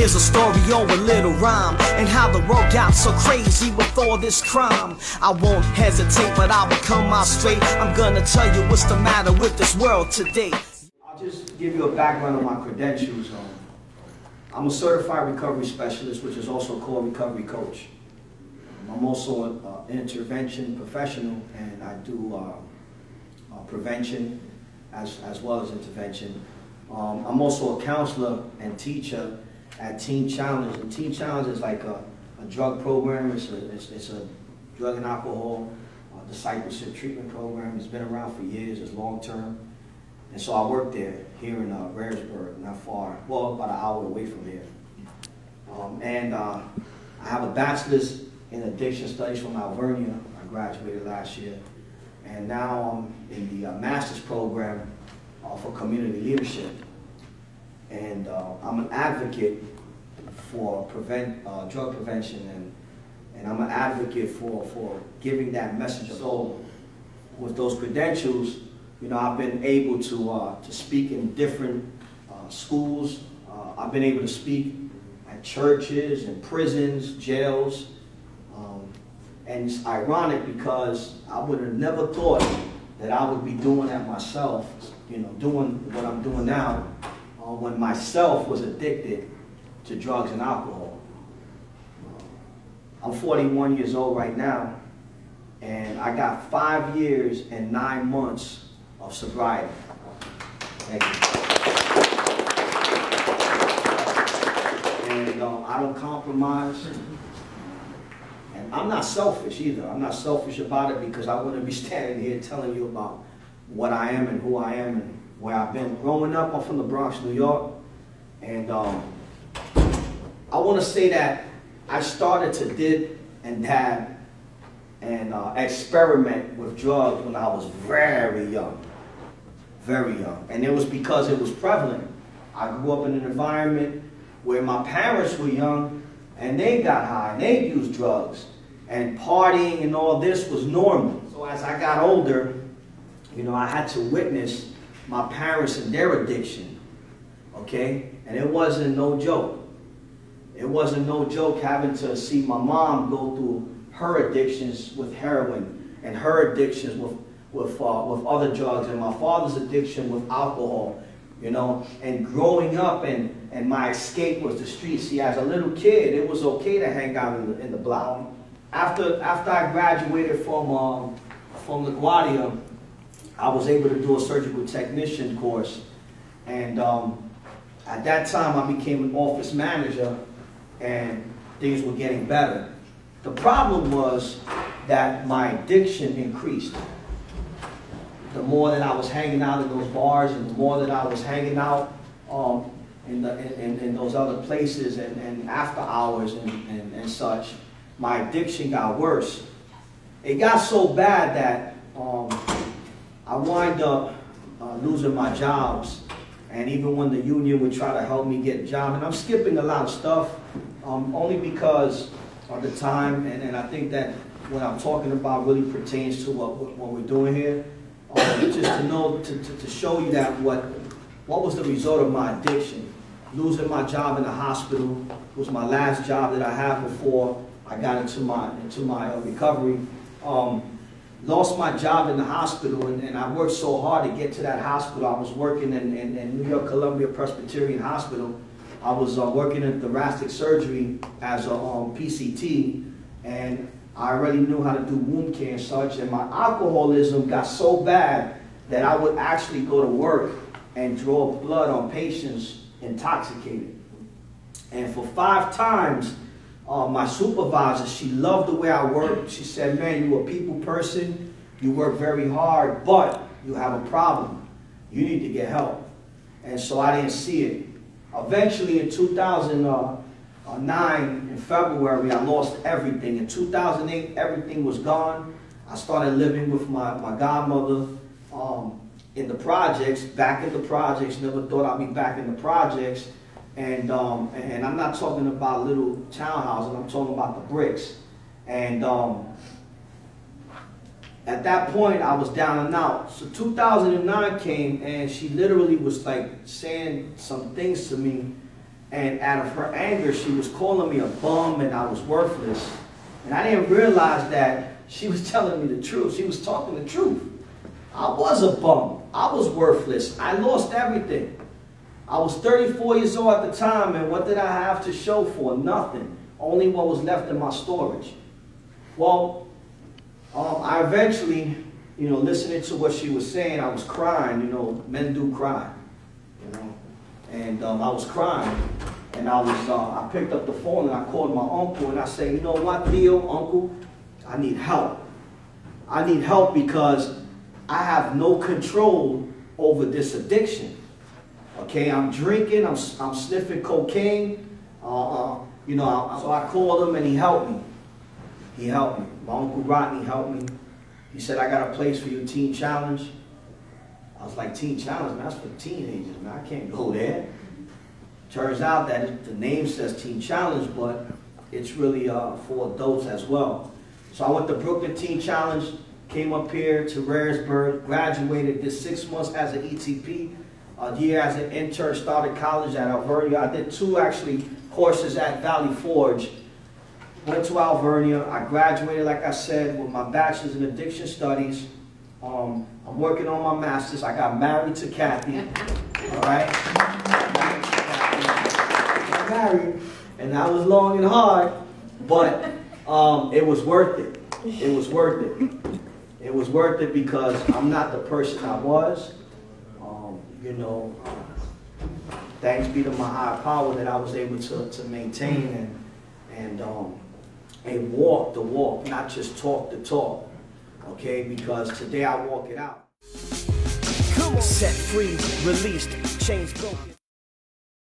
Here's a story on a little rhyme, and how the world got so crazy with all this crime. I won't hesitate, but I'll become out straight. I'm gonna tell you what's the matter with this world today. I'll just give you a background on my credentials. I'm a certified recovery specialist, which is also called recovery coach. I'm also an intervention professional, and I do prevention as well as intervention. I'm also a counselor and teacher at Teen Challenge. And Teen Challenge is like a drug program. It's a drug and alcohol discipleship treatment program. It's been around for years. It's long term. And so I work there here in Rarensburg, not far, well, about an hour away from here. I have a bachelor's in addiction studies from Alvernia. I graduated last year. And now I'm in the master's program for community leadership. And I'm an advocate for drug prevention, and I'm an advocate for giving that message. So with those credentials, you know, I've been able to speak in different schools. I've been able to speak at churches and prisons, jails. And it's ironic because I would have never thought that I would be doing that myself, you know, doing what I'm doing now, when myself was addicted to drugs and alcohol. I'm 41 years old right now, and I got 5 years and 9 months of sobriety. Thank you. And I don't compromise. And I'm not selfish either. I'm not selfish about it because I wouldn't be standing here telling you about what I am and who I am and where I've been. Growing up, I'm from the Bronx, New York. And I want to say that I started to dip and dab and experiment with drugs when I was very young. Very young. And it was because it was prevalent. I grew up in an environment where my parents were young and they got high and they used drugs. And partying and all this was normal. So as I got older, you know, I had to witness my parents and their addiction, okay? And it wasn't no joke. It wasn't no joke having to see my mom go through her addictions with heroin and her addictions with other drugs, and my father's addiction with alcohol, you know? And growing up, and my escape was the streets. See, as a little kid, it was okay to hang out in the block. After I graduated from LaGuardia, I was able to do a surgical technician course, and at that time I became an office manager, and things were getting better. The problem was that my addiction increased. The more that I was hanging out in those bars, and the more that I was hanging out in those other places and after hours and such, my addiction got worse. It got so bad that I wind up losing my jobs, and even when the union would try to help me get a job, and I'm skipping a lot of stuff only because of the time, and I think that what I'm talking about really pertains to what we're doing here. Just to know, to show you that what was the result of my addiction. Losing my job in the hospital was my last job that I had before I got into my recovery. Lost my job in the hospital, and I worked so hard to get to that hospital. I was working in New York Columbia Presbyterian Hospital. I was working in thoracic surgery as a PCT, and I already knew how to do wound care and such, and my alcoholism got so bad that I would actually go to work and draw blood on patients intoxicated. And for 5 times, my supervisor, she loved the way I worked. She said, man, you're a people person, you work very hard, but you have a problem. You need to get help. And so I didn't see it. Eventually in 2009, in February, I lost everything. In 2008, everything was gone. I started living with my godmother in the projects, back in the projects. Never thought I'd be back in the projects. And I'm not talking about little townhouses, I'm talking about the bricks. And at that point, I was down and out. So 2009 came, and she literally was like saying some things to me. And out of her anger, she was calling me a bum and I was worthless. And I didn't realize that she was telling me the truth. She was talking the truth. I was a bum. I was worthless. I lost everything. I was 34 years old at the time, and what did I have to show for? Nothing. Only what was left in my storage. Well, I eventually, listening to what she was saying, I was crying. Men do cry. And I was crying, and I picked up the phone and I called my uncle and I said, you know what, Theo, uncle, I need help. I need help because I have no control over this addiction. Okay, I'm drinking, I'm sniffing cocaine, so I called him and he helped me. He helped me. My Uncle Rodney helped me. He said, I got a place for you, Teen Challenge. I was like, Teen Challenge, man, that's for teenagers, man, I can't go there. Turns out that the name says Teen Challenge, but it's really for adults as well. So I went to Brooklyn Teen Challenge, came up here to Rarensburg, graduated, did 6 months as an ETP, a year as an intern, started college at Alvernia. I did 2 actually courses at Valley Forge. Went to Alvernia. I graduated, like I said, with my bachelor's in addiction studies. I'm working on my master's. I got married to Kathy. All right? I got married, and that was long and hard, but it was worth it. It was worth it. It was worth it because I'm not the person I was. Thanks be to my higher power that I was able to maintain and walk the walk, not just talk the talk. Okay, because today I walk it out. Set free, released, chains broken.